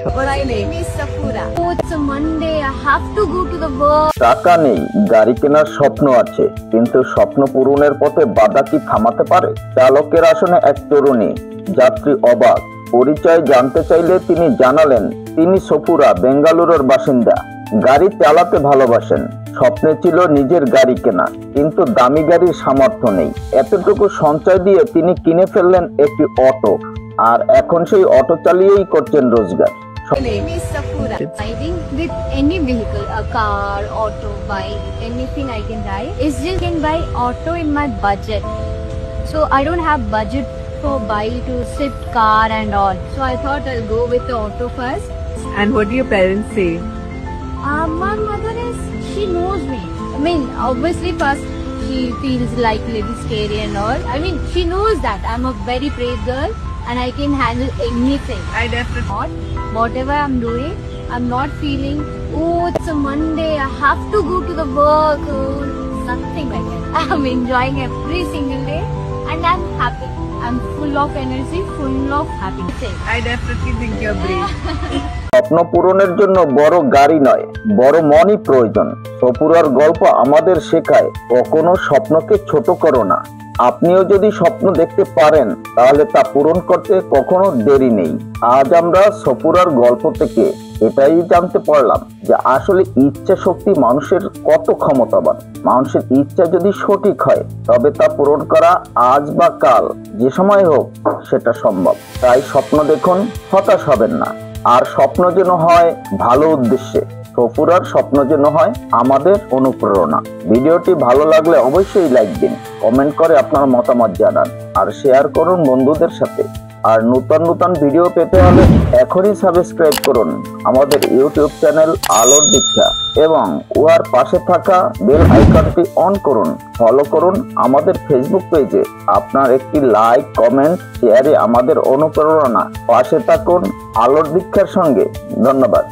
My name is Safura. Oh, it's a Monday. I have to go to the work. টাকা নেই, গাড়ি কেনার স্বপ্ন আছে, কিন্তু স্বপ্ন পূরণের পথে বাধা কি থামাতে পারে? চালকের আসনে এক তরুণী, যাত্রী অবাক। পরিচয় জানতে চাইলে তিনি জানালেন তিনি সফুরা, বেঙ্গালুরুর বাসিন্দা। গাড়ি চালাতে ভালোবাসেন, স্বপ্নে ছিল নিজের গাড়ি কেনা, কিন্তু দামি গাড়ির সামর্থ্য নেই। এতটুকু সঞ্চয় দিয়ে তিনি কিনে ফেললেন একটি অটো, আর এখন সেই অটো চালিয়েই করছেন রোজগার। My name is Safura. Driving with any vehicle, a car, auto, bike, anything I can drive. It's just can buy auto in my budget. So I don't have budget for buy to sit car and all. So I thought I'll go with the auto first. And what do your parents say? My mother she knows me. I mean, obviously first she feels like little scary and all. I mean, she knows that I'm a very brave girl and I can handle anything. I definitely. Whatever I'm doing, I'm not feeling, oh, it's a Monday, I have to go to the work. Oh, nothing like that. I'm enjoying every single day and I'm happy. I'm full of energy, full of happiness. I definitely think you're brave. স্বপ্ন পূরণের জন্য বড় গাড়ি নয়, বড় মনই প্রয়োজন। সফুরার গল্প আমাদের শেখায় কখনো স্বপ্নকে ছোট করো না। আপনিও যদি স্বপ্ন দেখতে পারেন তাহলে তা পূরণ করতে কখনো দেরি নেই। আজ আমরা সফুরার গল্প থেকে এটাই জানতে পারলাম যে আসলে ইচ্ছা শক্তি মানুষের কত ক্ষমতাবান। মানুষের ইচ্ছা যদি সঠিক হয় তবে তা পূরণ করা আজ বা কাল যে সময় হোক সেটা সম্ভব। তাই স্বপ্ন দেখুন, হতাশ হবেন না, আর স্বপ্ন যেন হয় ভালো উদ্দেশ্যে। সফুরার স্বপ্ন যেন হয় আমাদের অনুপ্রেরণা। ভিডিওটি ভালো লাগলে অবশ্যই লাইক দিন, কমেন্ট করে আপনার মতামত জানান, আর শেয়ার করুন বন্ধুদের সাথে। আর নতুন নতুন ভিডিও পেতে হলে এখনই সাবস্ক্রাইব করুন আমাদের ইউটিউব চ্যানেল আলোর দীক্ষা, এবং উহার পাশে থাকা বেল আইকনটি অন করুন। ফলো করুন আমাদের ফেসবুক পেজে। আপনার একটি লাইক, কমেন্ট, শেয়ারে আমাদের অনুপ্রেরণা। পাশে থাকুন আলোর দীক্ষার সঙ্গে। ধন্যবাদ।